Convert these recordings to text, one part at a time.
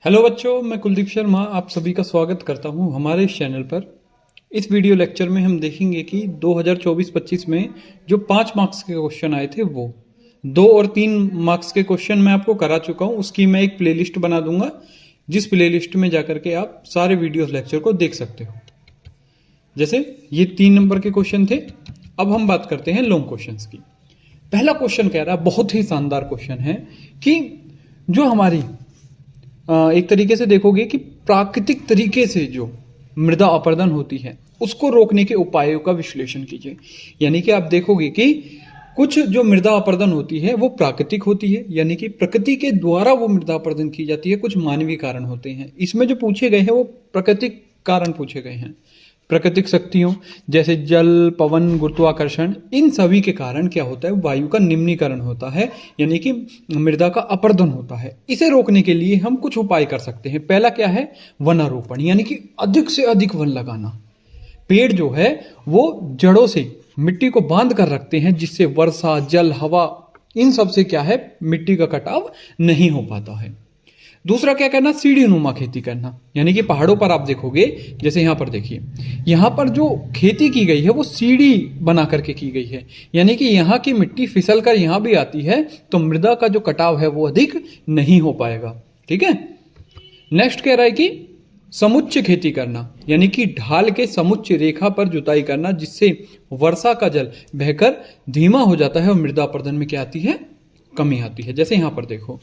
Hello बच्चों, मैं कुलदीप शर्मा आप सभी का स्वागत करता हूं हमारे इस चैनल पर। इस वीडियो लेक्चर में हम देखेंगे कि 2024-25 में जो 5 मार्क्स के क्वेश्चन आए थे वो 2 और 3 मार्क्स के क्वेश्चन मैं आपको करा चुका हूं। उसकी मैं एक प्लेलिस्ट बना दूंगा, जिस प्लेलिस्ट में जाकर के आप सारे वीडियो लेक्चर को देख सकते हो। जैसे ये 3 नंबर के क्वेश्चन थे। अब हम बात करते हैं लॉन्ग क्वेश्चन की। पहला क्वेश्चन कह रहा है, बहुत ही शानदार क्वेश्चन है कि जो हमारी एक तरीके से देखोगे कि प्राकृतिक तरीके से जो मृदा अपरदन होती है उसको रोकने के उपायों का विश्लेषण कीजिए। यानी कि आप देखोगे कि कुछ जो मृदा अपरदन होती है वो प्राकृतिक होती है, यानी कि प्रकृति के द्वारा वो मृदा अपरदन की जाती है। कुछ मानवीय कारण होते हैं। इसमें जो पूछे गए हैं वो प्राकृतिक कारण पूछे गए हैं। प्राकृतिक शक्तियों जैसे जल, पवन, गुरुत्वाकर्षण, इन सभी के कारण क्या होता है, वायु का निम्नीकरण होता है, यानी कि मृदा का अपरदन होता है। इसे रोकने के लिए हम कुछ उपाय कर सकते हैं। पहला क्या है, वनारोपण, यानी कि अधिक से अधिक वन लगाना। पेड़ जो है वो जड़ों से मिट्टी को बांध कर रखते हैं, जिससे वर्षा, जल, हवा, इन सब से क्या है, मिट्टी का कटाव नहीं हो पाता है। दूसरा क्या करना, सीढ़ी नुमा खेती करना, यानी कि पहाड़ों पर आप देखोगे, जैसे यहाँ पर देखिए, यहाँ पर जो खेती की गई है वो सीढ़ी बना करके की गई है, यानी कि यहाँ की मिट्टी फिसल कर यहाँ भी आती है, तो मृदा का जो कटाव है वो अधिक नहीं हो पाएगा। ठीक है। नेक्स्ट कह रहा है कि समुच्च खेती करना, यानी कि ढाल के समुच्च रेखा पर जुताई करना, जिससे वर्षा का जल बहकर धीमा हो जाता है और मृदा अपरदन में क्या आती है, कमी आती है। जैसे यहाँ पर देखो,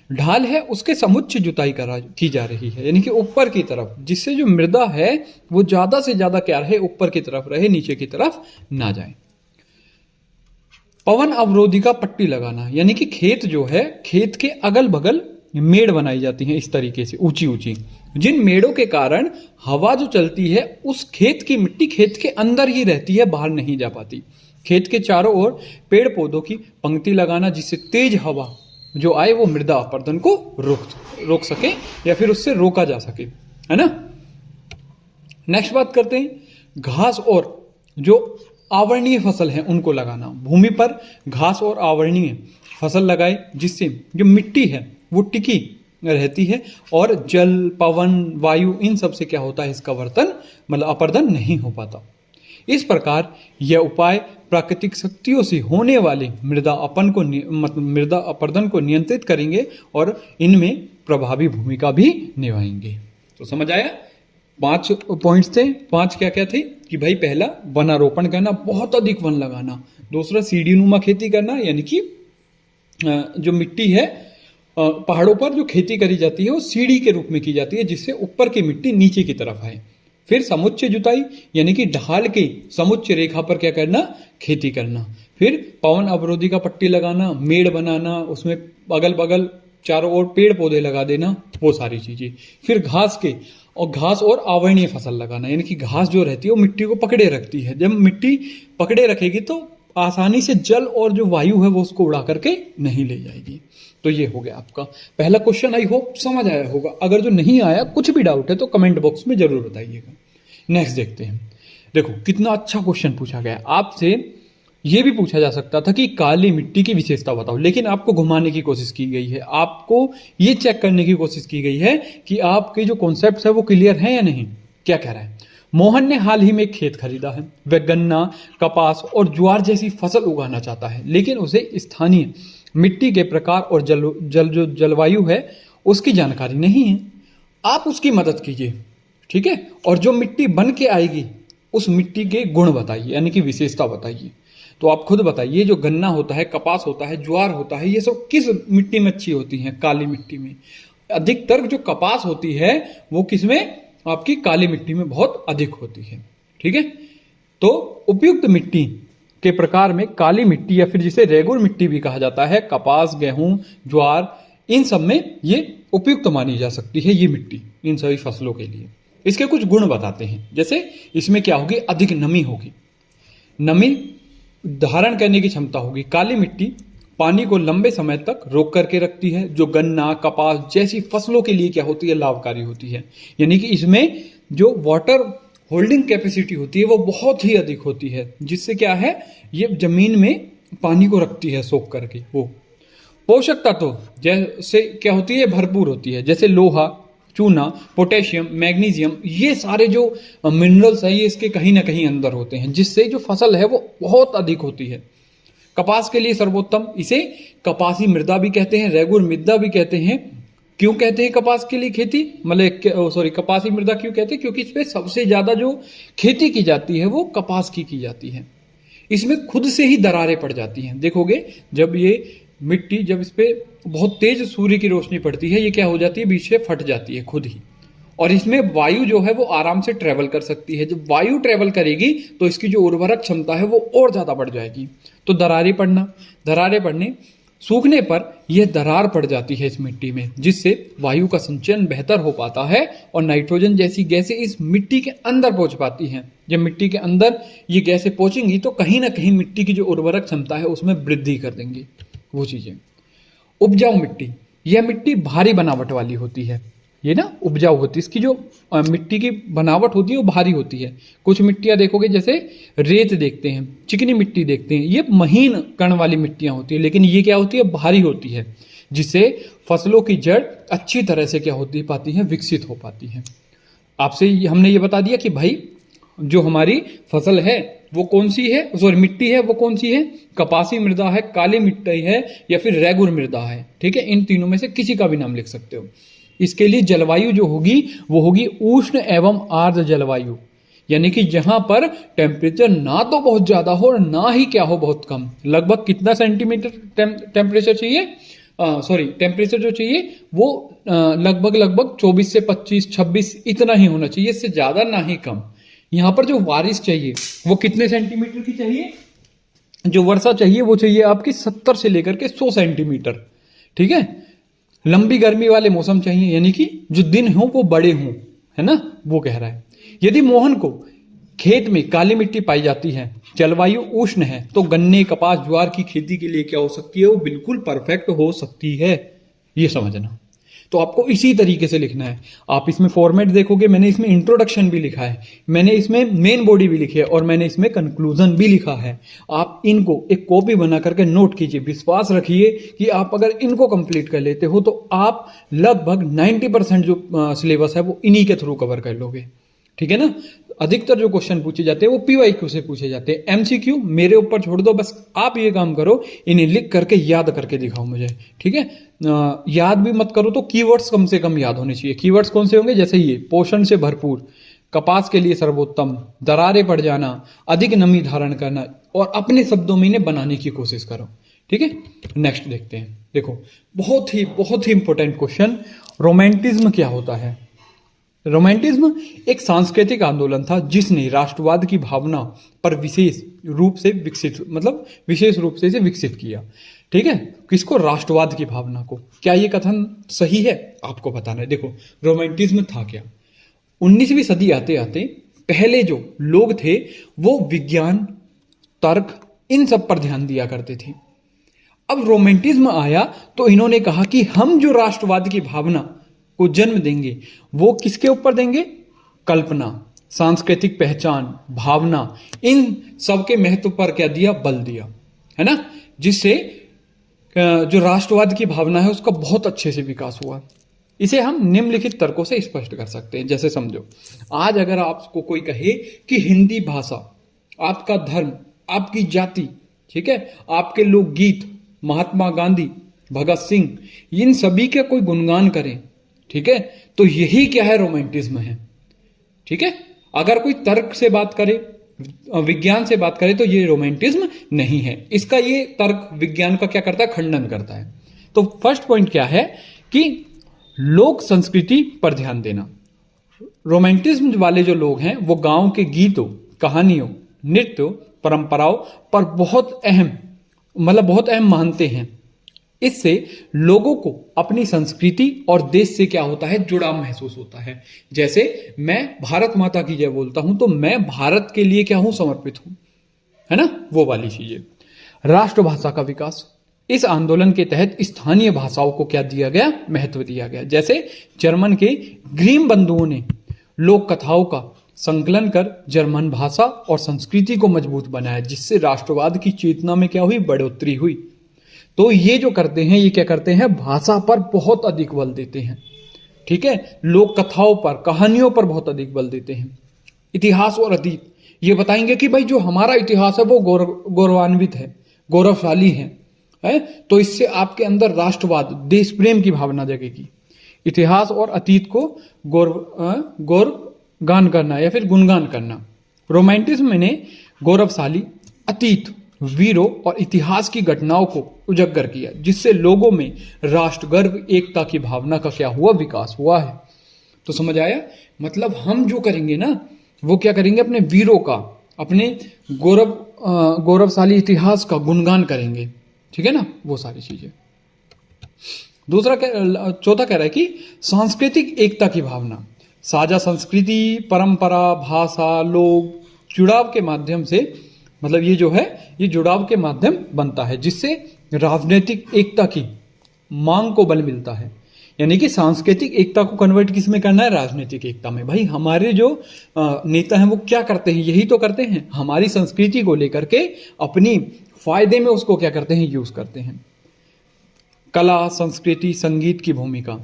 ढाल है उसके समुच्च जुताई की जा रही है, यानी कि ऊपर की तरफ, जिससे जो मृदा है वो ज्यादा से ज्यादा क्या रहे, ऊपर की तरफ रहे, नीचे की तरफ ना जाए। पवन अवरोधिका पट्टी लगाना, यानी कि खेत जो है, खेत के अगल बगल मेड़ बनाई जाती हैं इस तरीके से ऊंची ऊंची, जिन मेड़ों के कारण हवा जो चलती है उस खेत की मिट्टी खेत के अंदर ही रहती है, बाहर नहीं जा पाती। खेत के चारों ओर पेड़ पौधों की पंक्ति लगाना, जिससे तेज हवा जो आए वो मृदा अपरदन को रोक सके या फिर उससे रोका जा सके, है ना। नेक्स्ट बात करते हैं, घास और जो आवरणीय फसल है उनको लगाना। भूमि पर घास और आवरणीय फसल लगाए, जिससे जो मिट्टी है वो टिकी रहती है और जल, पवन, वायु, इन सब से क्या होता है, इसका वर्तन मतलब अपरदन नहीं हो पाता। इस प्रकार यह उपाय प्राकृतिक शक्तियों से होने वाले मृदा अपरदन को नियंत्रित करेंगे और इनमें प्रभावी भूमिका भी निभाएंगे। तो समझ आया, 5 पॉइंट्स थे। 5 क्या क्या थे कि भाई, पहला वनारोपण करना, बहुत अधिक वन लगाना। दूसरा सीढ़ी नुमा खेती करना, यानी कि जो मिट्टी है पहाड़ों पर जो खेती करी जाती है वो सीढ़ी के रूप में की जाती है, जिससे ऊपर की मिट्टी नीचे की तरफ आए। फिर समुच्च जुताई, यानी कि ढाल के समुच्च रेखा पर क्या करना, खेती करना। फिर पवन अवरोधी का पट्टी लगाना, मेड़ बनाना, उसमें अगल बगल चारों ओर पेड़ पौधे लगा देना, वो सारी चीजें। फिर घास और आवरणीय फसल लगाना, यानी कि घास जो रहती है वो मिट्टी को पकड़े रखती है। जब मिट्टी पकड़े रखेगी तो आसानी से जल और जो वायु है वो उसको उड़ा करके नहीं ले जाएगी। तो ये हो गया आपका पहला क्वेश्चन। आई होप समझ आया होगा। अगर जो नहीं आया, कुछ भी डाउट है तो कमेंट बॉक्स में जरूर बताइएगा। नेक्स्ट देखते हैं। देखो कितना अच्छा क्वेश्चन पूछा गया। आपसे ये भी पूछा जा सकता था कि काली मिट्टी की विशेषता बताओ, लेकिन आपको घुमाने की कोशिश की गई है। आपको ये चेक करने की कोशिश की गई है कि आपके जो कॉन्सेप्ट है वो क्लियर है या नहीं। क्या कह रहा है, मोहन ने हाल ही में एक खेत खरीदा है। वह गन्ना, कपास और ज्वार जैसी फसल उगाना चाहता है, लेकिन उसे स्थानीय मिट्टी के प्रकार और जलवायु है उसकी जानकारी नहीं है। आप उसकी मदद कीजिए, ठीक है। और जो मिट्टी बन के आएगी उस मिट्टी के गुण बताइए, यानी कि विशेषता बताइए। तो आप खुद बताइए, जो गन्ना होता है, कपास होता है, ज्वार होता है, ये सब किस मिट्टी में अच्छी होती हैं? काली मिट्टी में। अधिकतर जो कपास होती है वो किसमें, आपकी काली मिट्टी में बहुत अधिक होती है, ठीक है। तो उपयुक्त मिट्टी के प्रकार में काली मिट्टी, या फिर जिसे रेगुर मिट्टी भी कहा जाता है, कपास, गेहूं, ज्वार, इन सब में ये उपयुक्त मानी जा सकती है ये मिट्टी, इन सभी फसलों के लिए। इसके कुछ गुण बताते हैं। जैसे इसमें क्या होगी, अधिक नमी होगी, नमी धारण करने की क्षमता होगी। काली मिट्टी पानी को लंबे समय तक रोक करके रखती है, जो गन्ना, कपास जैसी फसलों के लिए क्या होती है, लाभकारी होती है। यानी कि इसमें जो वाटर होल्डिंग कैपेसिटी होती है वो बहुत ही अधिक होती है, जिससे क्या है, ये जमीन में पानी को रखती है सोख करके। वो पोषक तत्व जैसे क्या होती है, भरपूर होती है। जैसे लोहा, चूना, पोटेशियम, मैग्नीशियम, ये सारे जो मिनरल्स हैं ये इसके कहीं ना कहीं अंदर होते हैं, जिससे जो फसल है वो बहुत अधिक होती है। कपास के लिए सर्वोत्तम, इसे कपासी मृदा भी कहते हैं, रेगुर मृदा भी कहते हैं। क्यों कहते हैं कपास के लिए खेती, मतलब सॉरी कपासी मृदा क्यों कहते हैं? क्योंकि इसमें सबसे ज्यादा जो खेती की जाती है वो कपास की जाती है। इसमें खुद से ही दरारें पड़ जाती हैं। देखोगे जब ये मिट्टी, जब इस पे बहुत तेज सूर्य की रोशनी पड़ती है, ये क्या हो जाती है, बीच से फट जाती है खुद ही। और इसमें वायु जो है वो आराम से ट्रेवल कर सकती है। जब वायु ट्रेवल करेगी तो इसकी जो उर्वरक क्षमता है वो और ज्यादा बढ़ जाएगी। तो दरारें पड़ने, सूखने पर यह दरार पड़ जाती है इस मिट्टी में, जिससे वायु का संचयन बेहतर हो पाता है और नाइट्रोजन जैसी गैसें इस मिट्टी के अंदर पहुंच पाती हैं। जब मिट्टी के अंदर ये गैसें पहुंचेंगी तो कहीं ना कहीं मिट्टी की जो उर्वरक क्षमता है उसमें वृद्धि कर देंगी वो चीजें। उपजाऊ मिट्टी, यह मिट्टी भारी बनावट वाली होती है। ये ना उपजाऊ होती है, इसकी जो मिट्टी की बनावट होती है वो भारी होती है। कुछ मिट्टियां देखोगे जैसे रेत देखते हैं, चिकनी मिट्टी देखते हैं, ये महीन कण वाली मिट्टियां होती है, लेकिन ये क्या होती है, भारी होती है, जिससे फसलों की जड़ अच्छी तरह से क्या होती पाती है, विकसित हो पाती है। आपसे हमने ये बता दिया कि भाई जो हमारी फसल है वो कौन सी है, सॉरी मिट्टी है वो कौन सी है, कपासी मृदा है, काली मिट्टी है या फिर रेगुर मृदा है। ठीक है, इन तीनों में से किसी का भी नाम लिख सकते हो। इसके लिए जलवायु जो होगी वो होगी उष्ण एवं आर्द्र जलवायु, यानी कि जहां पर टेम्परेचर ना तो बहुत ज्यादा हो और ना ही क्या हो बहुत कम। लगभग कितना सेंटीमीटर टेम्परेचर चाहिए, टेम्परेचर जो चाहिए वो लगभग 24 से 25, 26 इतना ही होना चाहिए, इससे ज्यादा ना ही कम। यहां पर जो बारिश चाहिए वो कितने सेंटीमीटर की चाहिए, जो वर्षा चाहिए वो चाहिए आपकी 70 से लेकर के 100 सेंटीमीटर। ठीक है, लंबी गर्मी वाले मौसम चाहिए, यानी कि जो दिन हो वो बड़े हों, है ना, वो कह रहा है। यदि मोहन को खेत में काली मिट्टी पाई जाती है, जलवायु उष्ण है, तो गन्ने, कपास, ज्वार की खेती के लिए क्या हो सकती है, वो बिल्कुल परफेक्ट हो सकती है। ये समझना। तो आपको इसी तरीके से लिखना है। आप इसमें फॉर्मेट देखोगे, मैंने इसमें इंट्रोडक्शन भी लिखा है, मैंने इसमें मेन बॉडी भी लिखी है और मैंने इसमें कंक्लूजन भी लिखा है। आप इनको एक कॉपी बना करके नोट कीजिए। विश्वास रखिए कि आप अगर इनको कंप्लीट कर लेते हो तो आप लगभग 90% जो सिलेबस है वो इन्हीं के थ्रू कवर कर लोगे। ठीक है ना। अधिकतर जो क्वेश्चन पूछे जाते हैं वो पीवाईक्यू से पूछे जाते हैं। एमसीक्यू मेरे ऊपर छोड़ दो, बस आप ये काम करो, इन्हें लिख करके याद करके दिखाओ मुझे। ठीक है, याद भी मत करो तो कीवर्ड्स कम से कम याद होने चाहिए। कीवर्ड्स कौन से होंगे, जैसे ये पोषण से भरपूर, कपास के लिए सर्वोत्तम, दरारें पड़ जाना, अधिक नमी धारण करना, और अपने शब्दों में इन्हें बनाने की कोशिश करो। ठीक है, नेक्स्ट देखते हैं। देखो बहुत ही इंपॉर्टेंट क्वेश्चन, रोमांटिज्म क्या होता है। रोमांटिज्म एक सांस्कृतिक आंदोलन था जिसने राष्ट्रवाद की भावना पर विशेष रूप से विकसित किया। ठीक है, किसको, राष्ट्रवाद की भावना को। क्या ये कथन सही है, आपको बताना है। देखो रोमांटिज्म था क्या। 19वीं सदी आते आते पहले जो लोग थे वो विज्ञान, तर्क, इन सब पर ध्यान दिया करते थे। अब रोमांटिज्म आया तो इन्होंने कहा कि हम जो राष्ट्रवाद की भावना को जन्म देंगे वो किसके ऊपर देंगे, कल्पना, सांस्कृतिक पहचान, भावना, इन सब के महत्व पर क्या दिया, बल दिया, है ना, जिससे जो राष्ट्रवाद की भावना है उसका बहुत अच्छे से विकास हुआ। इसे हम निम्नलिखित तर्कों से स्पष्ट कर सकते हैं। जैसे समझो, आज अगर आपको कोई कहे कि हिंदी भाषा, आपका धर्म, आपकी जाति, ठीक है, आपके लोकगीत, महात्मा गांधी, भगत सिंह, इन सभी का कोई गुणगान करें, ठीक है, तो यही क्या है, रोमांटिज्म है। ठीक है, अगर कोई तर्क से बात करे, विज्ञान से बात करे, तो ये रोमांटिज्म नहीं है। इसका ये तर्क विज्ञान का क्या करता है, खंडन करता है। तो फर्स्ट पॉइंट क्या है कि लोक संस्कृति पर ध्यान देना। रोमांटिज्म वाले जो लोग हैं वो गांव के गीतों, कहानियों, नृत्यों, परंपराओं पर बहुत अहम मानते हैं। इससे लोगों को अपनी संस्कृति और देश से क्या होता है, जुड़ाव महसूस होता है। जैसे मैं भारत माता की जय बोलता हूं तो मैं भारत के लिए क्या हूं, समर्पित हूं, है ना, वो वाली चीजें। राष्ट्रभाषा का विकास, इस आंदोलन के तहत स्थानीय भाषाओं को क्या दिया गया, महत्व दिया गया। जैसे जर्मन के ग्रीम बंधुओं ने लोक कथाओं का संकलन कर जर्मन भाषा और संस्कृति को मजबूत बनाया, जिससे राष्ट्रवाद की चेतना में क्या हुई, बढ़ोतरी हुई। तो ये जो करते हैं, ये क्या करते हैं, भाषा पर बहुत अधिक बल देते हैं। ठीक है, लोक कथाओं पर, कहानियों पर बहुत अधिक बल देते हैं। इतिहास और अतीत, ये बताएंगे कि भाई जो हमारा इतिहास है वो गौरवान्वित है, गौरवशाली है, तो इससे आपके अंदर राष्ट्रवाद, देश प्रेम की भावना जगेगी। इतिहास और अतीत को गौरगान करना या फिर गुणगान करना। रोमांटिज्म ने गौरवशाली अतीत, वीरों और इतिहास की घटनाओं को उजागर किया, जिससे लोगों में राष्ट्रगर्व, एकता की भावना का क्या हुआ, विकास हुआ है। तो समझ आया, मतलब हम जो करेंगे ना वो क्या करेंगे, अपने वीरों का, अपने गौरवशाली इतिहास का गुणगान करेंगे, ठीक है ना, वो सारी चीजें। चौथा कह रहा है कि सांस्कृतिक एकता की भावना, साझा संस्कृति, परंपरा, भाषा, लोग जुड़ाव के माध्यम से, मतलब ये जो है ये जुड़ाव के माध्यम बनता है, जिससे राजनीतिक एकता की मांग को बल मिलता है। यानी कि सांस्कृतिक एकता को कन्वर्ट किस में करना है, राजनीतिक एकता में। भाई हमारे जो नेता हैं वो क्या करते हैं, यही तो करते हैं, हमारी संस्कृति को लेकर के अपनी फायदे में उसको क्या करते हैं, यूज करते हैं। कला, संस्कृति, संगीत की भूमिका,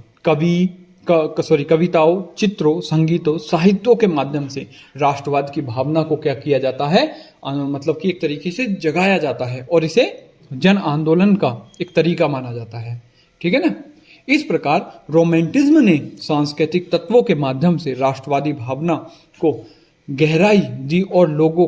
कविताओं, चित्रों, संगीतों, साहित्यों के माध्यम से राष्ट्रवाद की भावना को क्या किया जाता है, मतलब कि एक तरीके से जगाया जाता है और इसे जन आंदोलन का एक तरीका माना जाता है, ठीक है ना। इस प्रकार रोमांटिज्म ने सांस्कृतिक तत्वों के माध्यम से राष्ट्रवादी भावना को गहराई दी और लोगों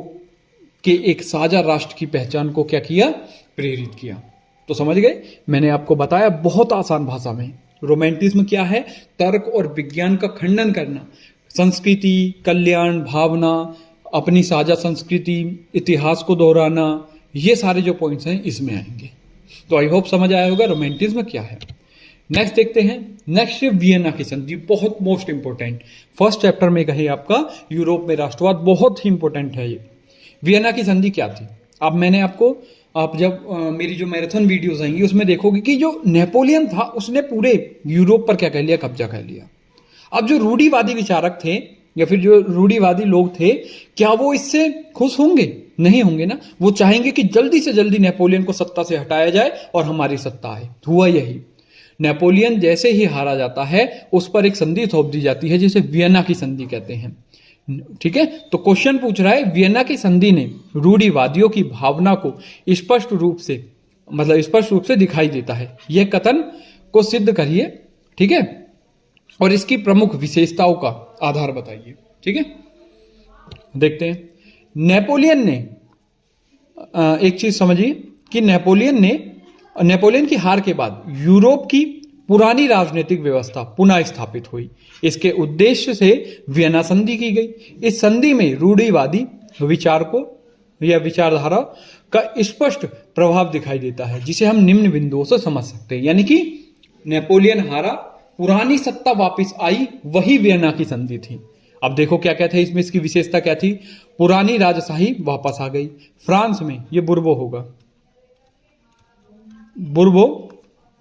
के एक साझा राष्ट्र की पहचान को क्या किया, प्रेरित किया। तो समझ गए, मैंने आपको बताया बहुत आसान भाषा में। रोमांटिज्म क्या है, तर्क और विज्ञान का खंडन करना, संस्कृति, कल्याण भावना, अपनी साझा संस्कृति, इतिहास को दोहराना, ये सारे जो पॉइंट्स हैं इसमें आएंगे। तो आई होप समझ आया होगा रोमांटिज्म क्या है। नेक्स्ट देखते हैं, नेक्स्ट वियना की संधि, बहुत मोस्ट इंपोर्टेंट, फर्स्ट चैप्टर में कहे आपका यूरोप में राष्ट्रवाद, बहुत ही इंपोर्टेंट है ये। वियना की संधि क्या थी, अब मैंने आपको, आप जब मेरी जो मैराथन वीडियोस आएंगी उसमें देखोगे कि जो नेपोलियन था उसने पूरे यूरोप पर क्या कर लिया, कब्जा कर लिया। अब जो रूढ़िवादी विचारक थे या फिर जो रूढ़िवादी लोग थे, क्या वो इससे खुश होंगे, नहीं होंगे ना। वो चाहेंगे कि जल्दी से जल्दी नेपोलियन को सत्ता से हटाया जाए और हमारी सत्ता आए। हुआ यही, नेपोलियन जैसे ही हारा जाता है उस पर एक संधि थोप दी जाती है जिसे वियना की संधि कहते हैं, ठीक है। तो क्वेश्चन पूछ रहा है, वियना की संधि ने रूढ़िवादियों की भावना को स्पष्ट रूप से दिखाई देता है, यह कथन को सिद्ध करिए, ठीक है, और इसकी प्रमुख विशेषताओं का आधार बताइए, ठीक है। देखते हैं, नेपोलियन ने एक चीज समझिए कि नेपोलियन की हार के बाद यूरोप की पुरानी राजनीतिक व्यवस्था पुनः स्थापित हुई। इसके उद्देश्य से वियना संधि की गई। इस संधि में रूढ़िवादी विचारकों या विचारधारा का स्पष्ट प्रभाव दिखाई देता है, जिसे हम निम्न बिंदुओं से समझ सकते हैं। यानी कि नेपोलियन हारा, पुरानी सत्ता वापस आई, वही वियना की संधि थी। अब देखो क्या क्या था इसमें, इसकी विशेषता क्या थी, पुरानी राजशाही वापस आ गई। फ्रांस में ये बुर्बो होगा, बुर्बो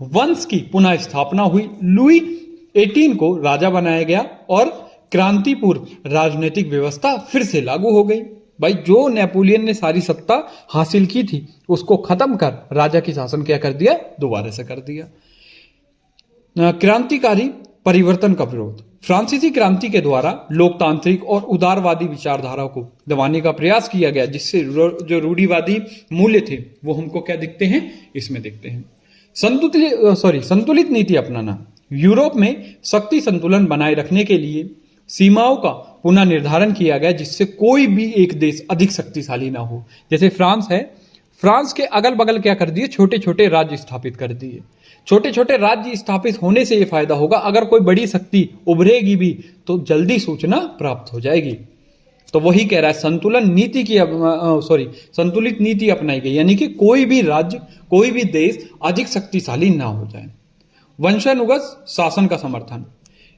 वंश की पुनः स्थापना हुई। लुई 18 को राजा बनाया गया और क्रांतिपूर्व राजनीतिक व्यवस्था फिर से लागू हो गई। भाई जो नेपोलियन ने सारी सत्ता हासिल की थी उसको खत्म कर राजा की शासन क्या कर दिया, दोबारा से कर दिया। क्रांतिकारी परिवर्तन का विरोध, फ्रांसीसी क्रांति के द्वारा लोकतांत्रिक और उदारवादी विचारधारा को दबाने का प्रयास किया गया, जिससे जो रूढ़िवादी मूल्य थे वो हमको क्या दिखते हैं, इसमें दिखते हैं। संतुलित नीति अपनाना, यूरोप में शक्ति संतुलन बनाए रखने के लिए सीमाओं का पुनः निर्धारण किया गया, जिससे कोई भी एक देश अधिक शक्तिशाली ना हो। जैसे फ्रांस है, फ्रांस के अगल बगल क्या कर दिए, छोटे छोटे राज्य स्थापित कर दिए। छोटे छोटे राज्य स्थापित होने से ये फायदा होगा, अगर कोई बड़ी शक्ति उभरेगी भी तो जल्दी सूचना प्राप्त हो जाएगी। तो वही कह रहा है, संतुलित नीति अपनाई गई, यानी कि कोई भी राज्य, कोई भी देश अधिक शक्तिशाली ना हो जाए। वंशानुगत शासन का समर्थन,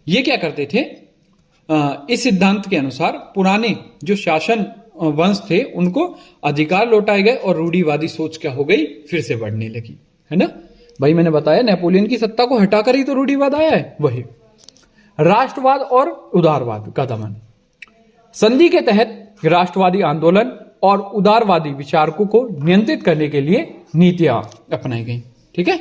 ये क्या करते थे, इस सिद्धांत के अनुसार पुराने जो शासन वंश थे उनको अधिकार लौटाए गए और रूढ़िवादी सोच क्या हो गई, फिर से बढ़ने लगी, है ना। भाई मैंने बताया नेपोलियन की सत्ता को हटाकर ही तो रूढ़िवाद आया है। वही राष्ट्रवाद और उदारवाद का दमन, संधि के तहत राष्ट्रवादी आंदोलन और उदारवादी विचारकों को नियंत्रित करने के लिए नीतियां अपनाई गई, ठीक है।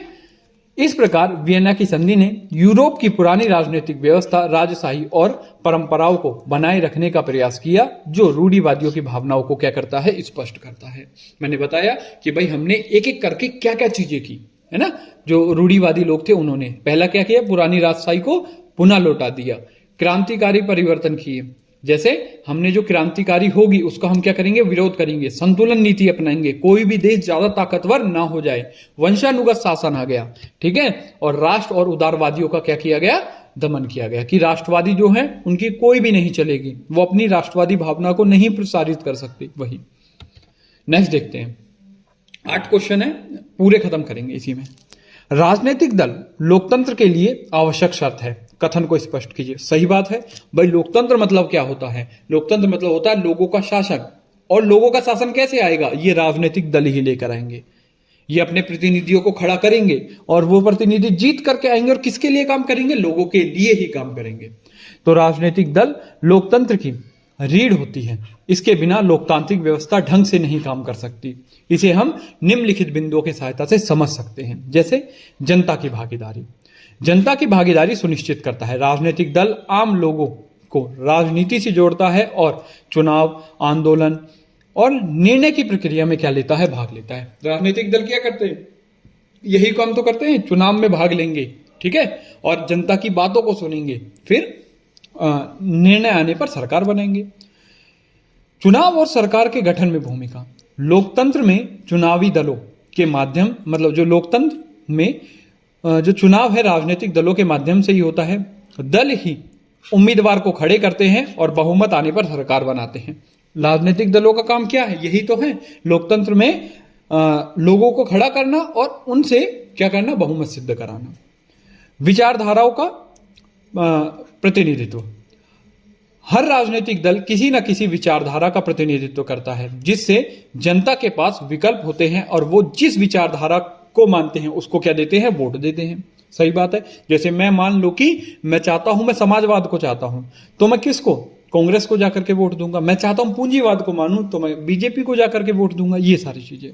इस प्रकार वियना की संधि ने यूरोप की पुरानी राजनीतिक व्यवस्था, राजशाही और परंपराओं को बनाए रखने का प्रयास किया, जो रूढ़िवादियों की भावनाओं को क्या करता है, स्पष्ट करता है। मैंने बताया कि भाई हमने एक एक करके क्या क्या चीजें की, है ना। जो रूढ़िवादी लोग थे उन्होंने पहला क्या किया, पुरानी राजशाही को पुनः लौटा दिया, क्रांतिकारी परिवर्तन किए। जैसे हमने जो क्रांतिकारी होगी उसका हम क्या करेंगे, विरोध करेंगे, संतुलन नीति अपनाएंगे, कोई भी देश ज्यादा ताकतवर ना हो जाए, वंशानुगत शासन आ गया, ठीक है। और राष्ट्र और उदारवादियों का क्या किया गया, दमन किया गया, कि राष्ट्रवादी जो है उनकी कोई भी नहीं चलेगी, वो अपनी राष्ट्रवादी भावना को नहीं प्रसारित कर सकते। वही नेक्स्ट देखते हैं, 8 क्वेश्चन है, पूरे खत्म करेंगे इसी में। राजनीतिक दल लोकतंत्र के लिए आवश्यक शर्त है, कथन को स्पष्ट कीजिए। सही बात है भाई, लोकतंत्र मतलब क्या होता है, लोकतंत्र मतलब होता है लोगों का शासन। और लोगों का शासन कैसे आएगा, ये राजनीतिक दल ही लेकर आएंगे। ये अपने प्रतिनिधियों को खड़ा करेंगे और वो प्रतिनिधि जीत करके आएंगे, और किसके लिए काम करेंगे, लोगों के लिए ही काम करेंगे। तो राजनीतिक दल लोकतंत्र की रीढ़ होती है, इसके बिना लोकतांत्रिक व्यवस्था ढंग से नहीं काम कर सकती। इसे हम निम्नलिखित बिंदुओं की सहायता से समझ सकते हैं। जैसे जनता की भागीदारी, जनता की भागीदारी सुनिश्चित करता है। राजनीतिक दल आम लोगों को राजनीति से जोड़ता है और चुनाव, आंदोलन और निर्णय की प्रक्रिया में क्या लेता है, भाग लेता है। राजनीतिक दल क्या करते हैं, यही काम तो करते हैं, चुनाव में भाग लेंगे, ठीक है, और जनता की बातों को सुनेंगे, फिर निर्णय आने पर सरकार बनाएंगे। चुनाव और सरकार के गठन में भूमिका, लोकतंत्र में चुनावी दलों के माध्यम, मतलब जो लोकतंत्र में जो चुनाव है राजनीतिक दलों के माध्यम से ही होता है। दल ही उम्मीदवार को खड़े करते हैं और बहुमत आने पर सरकार बनाते हैं। राजनीतिक दलों का काम क्या है, यही तो है, लोकतंत्र में लोगों को खड़ा करना और उनसे क्या करना, बहुमत सिद्ध कराना। विचारधाराओं का प्रतिनिधित्व, हर राजनीतिक दल किसी न किसी विचारधारा का प्रतिनिधित्व करता है, जिससे जनता के पास विकल्प होते हैं और वो जिस विचारधारा को मानते हैं उसको क्या देते हैं, वोट देते हैं। सही बात है। जैसे मैं मान लो कि मैं चाहता हूं, मैं समाजवाद को चाहता हूं, तो मैं किसको, कांग्रेस को जाकर के वोट दूंगा। मैं चाहता हूं पूंजीवाद को मानूं, तो मैं बीजेपी को जाकर के वोट दूंगा। ये सारी चीजें।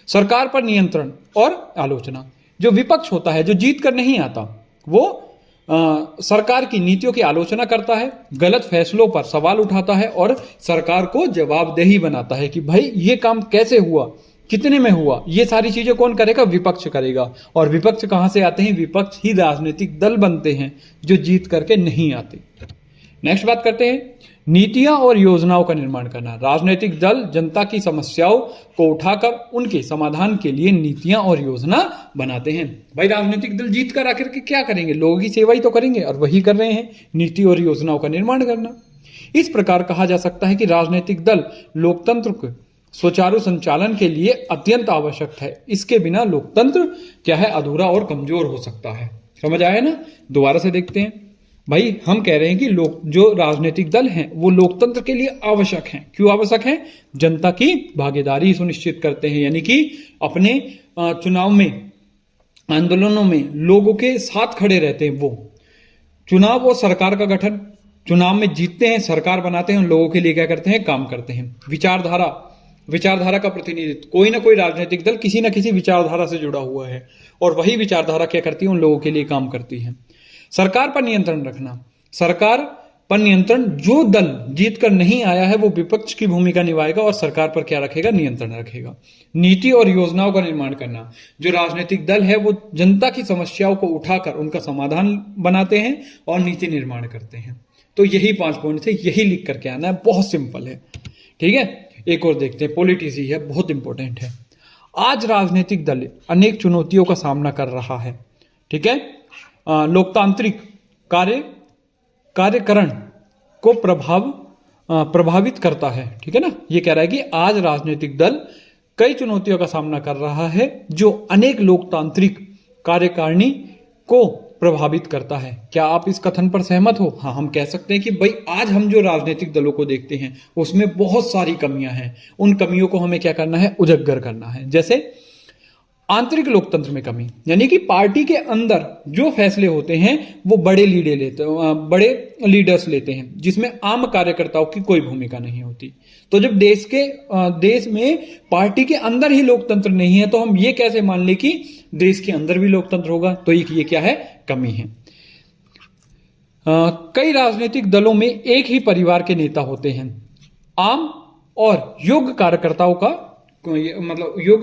सरकार पर नियंत्रण और आलोचना, जो विपक्ष होता है, जो जीत कर नहीं आता, वो सरकार की नीतियों की आलोचना करता है, गलत फैसलों पर सवाल उठाता है और सरकार को जवाबदेही बनाता है कि भाई ये काम कैसे हुआ, कितने में हुआ। ये सारी चीजें कौन करेगा, विपक्ष करेगा। और विपक्ष कहां से आते हैं, विपक्ष ही राजनीतिक दल बनते हैं, जो जीत करके नहीं आते। नेक्स्ट बात करते हैं, नीतियां और योजनाओं का निर्माण करना। राजनीतिक दल जनता की समस्याओं को उठाकर उनके समाधान के लिए नीतियां और योजना बनाते हैं। भाई राजनीतिक दल जीत कर आकर के क्या करेंगे, लोगों की सेवा ही तो करेंगे, और वही कर रहे हैं, नीति और योजनाओं का निर्माण करना। इस प्रकार कहा जा सकता है कि राजनीतिक दल लोकतंत्र के सुचारू संचालन के लिए अत्यंत आवश्यक है। इसके बिना लोकतंत्र क्या है, अधूरा और कमजोर हो सकता है। समझ आया ना। दोबारा से देखते हैं। भाई हम कह रहे हैं कि जो राजनीतिक दल हैं वो लोकतंत्र के लिए आवश्यक हैं। क्यों आवश्यक हैं, जनता की भागीदारी सुनिश्चित करते हैं, यानी कि अपने चुनाव में, आंदोलनों में लोगों के साथ खड़े रहते हैं। वो चुनाव और सरकार का गठन, चुनाव में जीतते हैं, सरकार बनाते हैं, लोगों के लिए क्या करते हैं, काम करते हैं। विचारधारा का प्रतिनिधित्व, कोई ना कोई राजनीतिक दल किसी न किसी विचारधारा से जुड़ा हुआ है और वही विचारधारा क्या करती है, उन लोगों के लिए काम करती है। सरकार पर नियंत्रण रखना, सरकार पर नियंत्रण, जो दल जीत कर नहीं आया है वो विपक्ष की भूमिका निभाएगा और सरकार पर क्या रखेगा, नियंत्रण रखेगा। नीति और योजनाओं का निर्माण करना, जो राजनीतिक दल है वो जनता की समस्याओं को उठाकर उनका समाधान बनाते हैं और नीति निर्माण करते हैं। तो यही 5 पॉइंट थे, यही लिख करके आना है, बहुत सिंपल है। ठीक है, एक और देखते हैं, पॉलिटिसी है, बहुत इंपॉर्टेंट है। आज राजनीतिक दल अनेक चुनौतियों का सामना कर रहा है। ठीक है, लोकतांत्रिक कार्यकरण को प्रभावित करता है। ठीक है ना, ये कह रहा है कि आज राजनीतिक दल कई चुनौतियों का सामना कर रहा है जो अनेक लोकतांत्रिक कार्यकारिणी को प्रभावित करता है। क्या आप इस कथन पर सहमत हो? हाँ, हम कह सकते हैं कि भाई आज हम जो राजनीतिक दलों को देखते हैं उसमें बहुत सारी कमियां हैं। उन कमियों को हमें क्या करना है, उजागर करना है। जैसे आंतरिक लोकतंत्र में कमी, यानी कि पार्टी के अंदर जो फैसले होते हैं वो बड़े लीडर्स लेते हैं, जिसमें आम कार्यकर्ताओं की कोई भूमिका नहीं होती। तो जब देश में पार्टी के अंदर ही लोकतंत्र नहीं है, तो हम ये कैसे मान ले कि देश के अंदर भी लोकतंत्र होगा? तो ये क्या है? कमी है। कई राजनीतिक दलों में एक ही परिवार के नेता होते हैं। आम और योग्य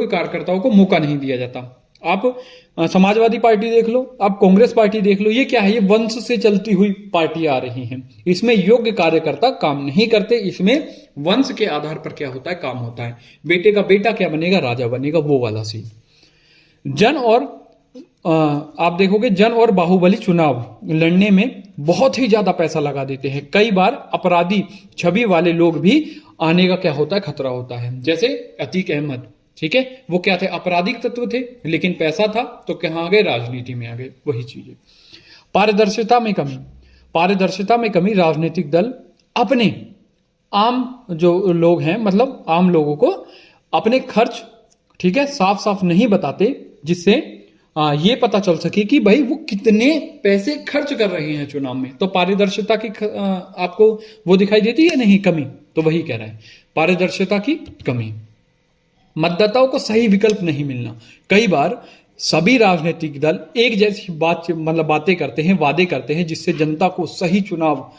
कार्यकर्ताओं को मौका नहीं दिया जाता। आप समाजवादी पार्टी देख लो, आप कांग्रेस पार्टी देख लो, ये क्या है? ये वंश से चलती हुई पार्टी आ रही हैं। इसमें योग्य कार्यकर्ता काम नहीं करते, इसमें वंश के आधार पर क्या होता है? काम होता है। बेटे का बेटा क्या बनेगा? राजा बनेगा, वो वाला सीन। आप देखोगे जन और बाहुबली चुनाव लड़ने में बहुत ही ज्यादा पैसा लगा देते हैं। कई बार अपराधी छवि वाले लोग भी आने का क्या होता है? खतरा होता है। जैसे अतीक अहमद, ठीक है, वो क्या थे? आपराधिक तत्व थे, लेकिन पैसा था तो कहां आ गए? राजनीति में आ गए। वही चीज है। पारदर्शिता में कमी राजनीतिक दल अपने आम जो लोग हैं, मतलब आम लोगों को अपने खर्च, ठीक है, साफ साफ नहीं बताते, जिससे ये पता चल सके कि भाई वो कितने पैसे खर्च कर रहे हैं चुनाव में। तो पारदर्शिता की आपको वो दिखाई देती है नहीं? कमी। तो वही कह रहा है, पारदर्शिता की कमी। मतदाताओं को सही विकल्प नहीं मिलना। कई बार सभी राजनीतिक दल एक जैसी बातें करते हैं, वादे करते हैं, जिससे जनता को सही चुनाव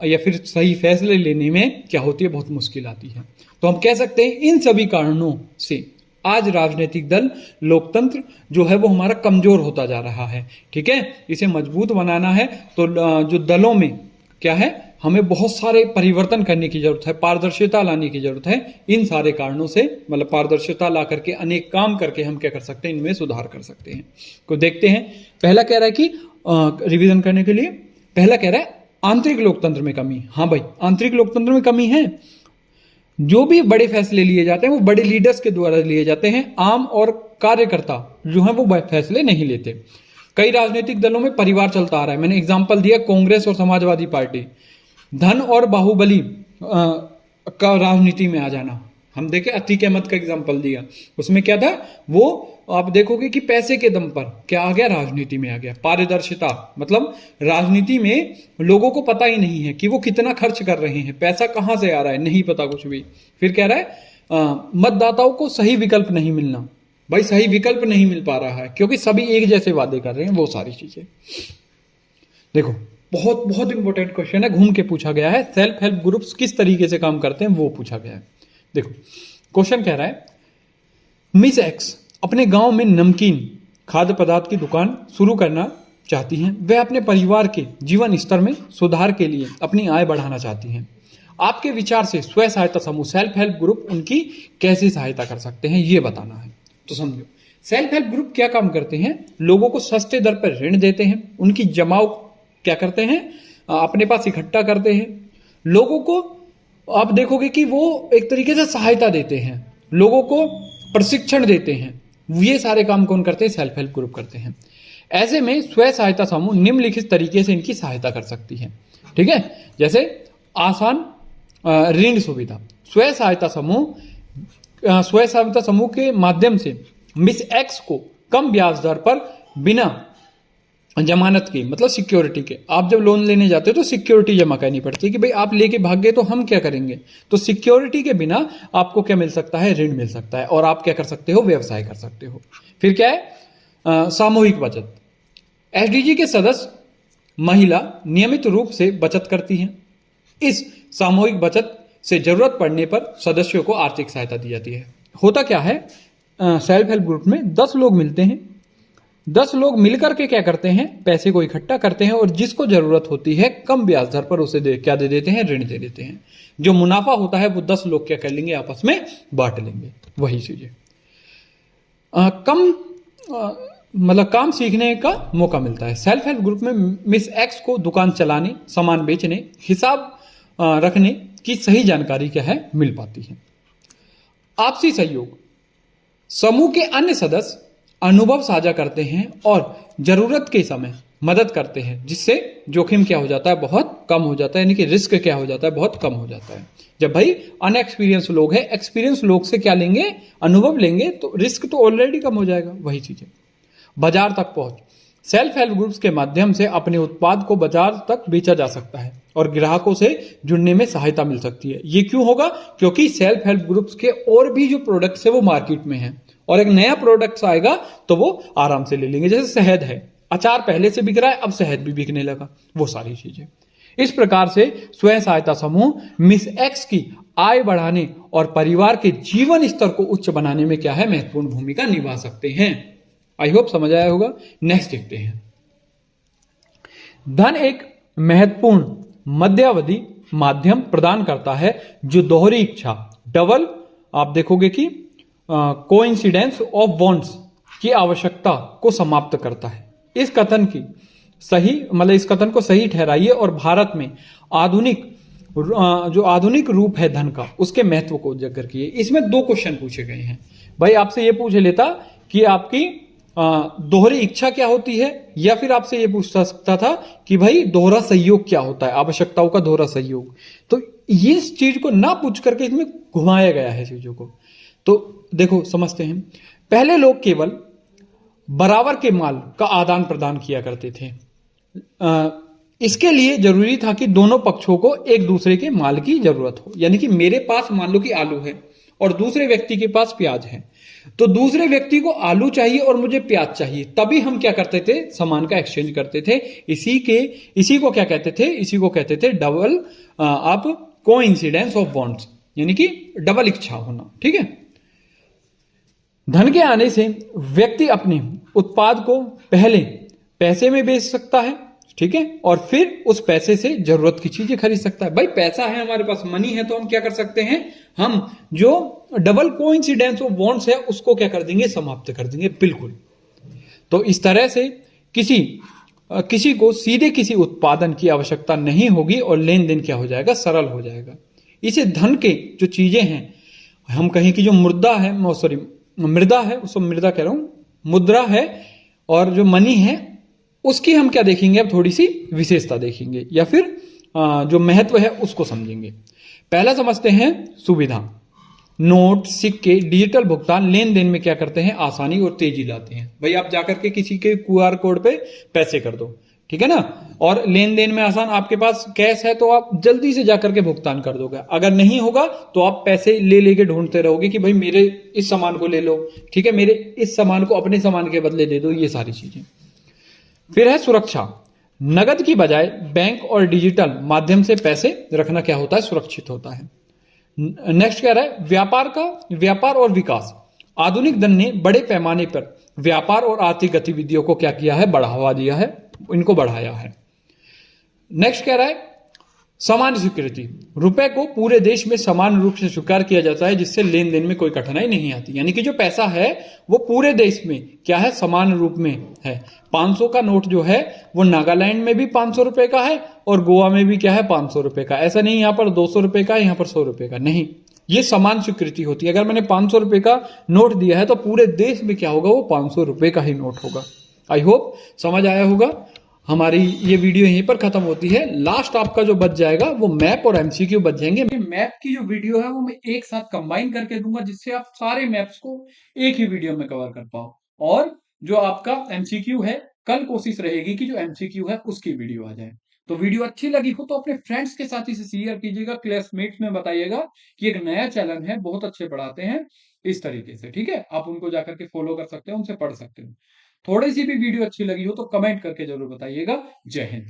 या फिर सही फैसले लेने में क्या होती है? बहुत मुश्किल आती है। तो हम कह सकते हैं इन सभी कारणों से आज राजनीतिक दल, लोकतंत्र जो है वो हमारा कमजोर होता जा रहा है। ठीक है, इसे मजबूत बनाना है तो जो दलों में क्या है, हमें बहुत सारे परिवर्तन करने की जरूरत है, पारदर्शिता लाने की जरूरत है। इन सारे कारणों से, मतलब पारदर्शिता ला करके अनेक काम करके हम क्या कर सकते हैं? इनमें सुधार कर सकते हैं। तो देखते हैं। पहला कह रहा है कि रिवीजन करने के लिए, पहला कह रहा है आंतरिक लोकतंत्र में कमी। हाँ भाई, आंतरिक लोकतंत्र में कमी है। जो भी बड़े फैसले लिए जाते हैं वो बड़े लीडर्स के द्वारा लिए जाते हैं। आम और कार्यकर्ता जो है वो फैसले नहीं लेते। कई राजनीतिक दलों में परिवार चलता आ रहा है। मैंने एग्जांपल दिया कांग्रेस और समाजवादी पार्टी। धन और बाहुबली का राजनीति में आ जाना, हम देखे अतीक अहमद का एग्जांपल दिया, उसमें क्या था? वो आप देखोगे कि पैसे के दम पर क्या आ गया? राजनीति में आ गया। पारदर्शिता मतलब राजनीति में लोगों को पता ही नहीं है कि वो कितना खर्च कर रहे हैं, पैसा कहां से आ रहा है, नहीं पता कुछ भी। फिर कह रहा है मतदाताओं को सही विकल्प नहीं मिलना। भाई सही विकल्प नहीं मिल पा रहा है क्योंकि सभी एक जैसे वादे कर रहे हैं, वो सारी चीजें। देखो बहुत बहुत इंपॉर्टेंट क्वेश्चन है, घूम के पूछा गया है। सेल्फ हेल्प ग्रुप्स किस तरीके से काम करते हैं वो पूछा गया है। देखो क्वेश्चन कह रहा है, मिस एक्स अपने गांव में नमकीन खाद्य पदार्थ की दुकान शुरू करना चाहती हैं। वह अपने परिवार के जीवन स्तर में सुधार के लिए अपनी आय बढ़ाना चाहती हैं। आपके विचार से स्व सहायता समूह, सेल्फ हेल्प ग्रुप उनकी कैसे सहायता कर सकते हैं, ये बताना है। तो समझो, सेल्फ हेल्प ग्रुप क्या काम करते हैं? लोगों को सस्ते दर पर ऋण देते हैं, उनकी जमाव क्या करते हैं? अपने पास इकट्ठा करते हैं। लोगों को आप देखोगे कि वो एक तरीके से सहायता देते हैं, लोगों को प्रशिक्षण देते हैं। ये सारे काम कौन करते हैं? सेल्फ हेल्प ग्रुप करते हैं। ऐसे में स्व सहायता समूह निम्नलिखित तरीके से इनकी सहायता कर सकती है। ठीक है, जैसे आसान ऋण सुविधा। स्व सहायता समूह के माध्यम से मिस एक्स को कम ब्याज दर पर बिना जमानत की, मतलब सिक्योरिटी के, आप जब लोन लेने जाते हो तो सिक्योरिटी जमा करनी पड़ती है कि भाई आप लेके भाग गए तो हम क्या करेंगे। तो सिक्योरिटी के बिना आपको क्या मिल सकता है? ऋण मिल सकता है और आप क्या कर सकते हो? व्यवसाय कर सकते हो। फिर क्या है? सामूहिक बचत। एसडीजी के सदस्य महिला नियमित रूप से बचत करती हैं। इस सामूहिक बचत से जरूरत पड़ने पर सदस्यों को आर्थिक सहायता दी जाती है। होता क्या है, सेल्फ हेल्प ग्रुप में 10 लोग मिलते हैं। 10 लोग मिलकर के क्या करते हैं? पैसे को इकट्ठा करते हैं और जिसको जरूरत होती है कम ब्याज दर पर उसे क्या दे देते हैं? ऋण दे देते हैं। जो मुनाफा होता है वो 10 लोग क्या कर लेंगे? आपस में बांट लेंगे। वही चीजें मतलब काम सीखने का मौका मिलता है। सेल्फ हेल्प ग्रुप में मिस एक्स को दुकान चलाने, सामान बेचने, हिसाब रखने की सही जानकारी क्या है? मिल पाती है। आपसी सहयोग। समूह के अन्य सदस्य अनुभव साझा करते हैं और जरूरत के समय मदद करते हैं, जिससे जोखिम क्या हो जाता है, बहुत कम हो जाता है, यानी कि रिस्क क्या हो जाता है, बहुत कम हो जाता है। जब भाई अनएक्सपीरियंस लोग हैं, एक्सपीरियंस लोग से क्या लेंगे, अनुभव लेंगे, तो रिस्क तो ऑलरेडी कम हो जाएगा। वही चीजें बाजार तक पहुंच, सेल्फ हेल्प ग्रुप्स के माध्यम से अपने उत्पाद को बाजार तक बेचा जा सकता है और ग्राहकों से जुड़ने में सहायता मिल सकती है। ये क्यों होगा, क्योंकि सेल्फ हेल्प ग्रुप्स के और भी जो प्रोडक्ट्स है वो मार्केट में है, और एक नया प्रोडक्ट्स आएगा तो वो आराम से ले लेंगे। जैसे शहद है, अचार पहले से बिक रहा है, अब शहद भी बिकने लगा, वो सारी चीजें। इस प्रकार से स्वयं सहायता समूह मिस एक्स की आय बढ़ाने और परिवार के जीवन स्तर को उच्च बनाने में क्या है, महत्वपूर्ण भूमिका निभा सकते हैं। आई होप समझ आया होगा। नेक्स्ट देखते हैं। धन एक महत्वपूर्ण मध्यावधि माध्यम प्रदान करता है जो दोहरी इच्छा, डबल, आप देखोगे कि कोइंसिडेंस ऑफ वांट्स की आवश्यकता को समाप्त करता है। इस कथन की सही मतलब इस कथन को सही ठहराइए और भारत में आधुनिक जो आधुनिक रूप है धन का, उसके महत्व को उजागर किए। इसमें दो क्वेश्चन पूछे गए हैं। भाई आपसे ये पूछ लेता कि आपकी दोहरी इच्छा क्या होती है, या फिर आपसे ये पूछ सकता था कि भाई दोहरा सहयोग क्या होता है, आवश्यकताओं का दोहरा सहयोग। तो इस चीज को ना पूछ करके इसमें घुमाया गया है चीजों को। तो देखो समझते हैं। पहले लोग केवल बराबर के माल का आदान प्रदान किया करते थे। इसके लिए जरूरी था कि दोनों पक्षों को एक दूसरे के माल की जरूरत हो, यानी कि मेरे पास मान लो कि आलू है और दूसरे व्यक्ति के पास प्याज है, तो दूसरे व्यक्ति को आलू चाहिए और मुझे प्याज चाहिए, तभी हम क्या करते थे, सामान का एक्सचेंज करते थे। इसी को क्या कहते थे, इसी को कहते थे डबल आप कोइंसिडेंस ऑफ वांट्स, यानी कि डबल इच्छा होना। ठीक है। धन के आने से व्यक्ति अपने उत्पाद को पहले पैसे में बेच सकता है, ठीक है, और फिर उस पैसे से जरूरत की चीजें खरीद सकता है। भाई पैसा है हमारे पास, मनी है, तो हम क्या कर सकते हैं, हम जो डबल कोइंसिडेंस ऑफ वांट्स है उसको क्या कर देंगे, समाप्त कर देंगे। बिल्कुल। तो इस तरह से किसी को सीधे किसी उत्पादन की आवश्यकता नहीं होगी और लेन देन क्या हो जाएगा, सरल हो जाएगा। इसे धन के जो चीजें हैं, हम कहें कि जो मृदा है, उसको मृदा कह रहा हूं, मुद्रा है, और जो मनी है उसकी हम क्या देखेंगे, अब थोड़ी सी विशेषता देखेंगे, या फिर जो महत्व है उसको समझेंगे। पहला समझते हैं सुविधा। नोट, सिक्के, डिजिटल भुगतान लेन देन में क्या करते हैं, आसानी और तेजी लाते हैं। भाई आप जाकर के किसी के QR कोड पे पैसे कर दो, ठीक है ना, और लेन देन में आसान, आपके पास कैश है तो आप जल्दी से जाकर के भुगतान कर दोगे। अगर नहीं होगा तो आप पैसे ले लेके ढूंढते रहोगे कि भाई मेरे इस सामान को ले लो, ठीक है, मेरे इस सामान को अपने सामान के बदले दे दो, ये सारी चीजें। फिर है सुरक्षा। नगद की बजाय बैंक और डिजिटल माध्यम से पैसे रखना क्या होता है, सुरक्षित होता है। नेक्स्ट कह रहा है व्यापार और विकास। आधुनिक धन ने बड़े पैमाने पर व्यापार और आर्थिक गतिविधियों को क्या किया है, बढ़ावा दिया है, इनको बढ़ाया है। नेक्स्ट कह रहा है समान स्वीकृति। रुपए को पूरे देश में समान रूप से स्वीकार किया जाता है, जिससे लेन देन में कोई कठिनाई नहीं आती। यानी कि जो पैसा है वो पूरे देश में क्या है, समान रूप में है। 500 का नोट जो है वो नागालैंड में भी 500 रुपए का है और गोवा में भी क्या है, 500 रुपए का। ऐसा नहीं यहाँ पर 200 रुपए का, यहाँ पर 100 रुपए का, नहीं, ये समान स्वीकृति होती है। अगर मैंने 500 रुपए का नोट दिया है तो पूरे देश में क्या होगा, वो 500 रुपए का ही नोट होगा। आई होप समझ आया होगा। हमारी ये वीडियो यहीं पर खत्म होती है। लास्ट आपका जो बच जाएगा वो मैप और MCQ बच जाएंगे। मैप की जो वीडियो है वो मैं एक साथ कंबाइन करके दूंगा, जिससे आप सारे मैप्स को एक ही वीडियो में कवर कर पाओ। और जो आपका MCQ है, कल कोशिश रहेगी कि जो MCQ है उसकी वीडियो आ जाए। तो वीडियो अच्छी लगी हो तो अपने फ्रेंड्स के साथ इसे शेयर कीजिएगा, क्लासमेट्स में बताइएगा कि एक नया चैनल है, बहुत अच्छे पढ़ाते हैं इस तरीके से। ठीक है, आप उनको जाकर के फॉलो कर सकते हो, उनसे पढ़ सकते हो। थोड़ी सी भी वीडियो अच्छी लगी हो तो कमेंट करके जरूर बताइएगा। जय हिंद।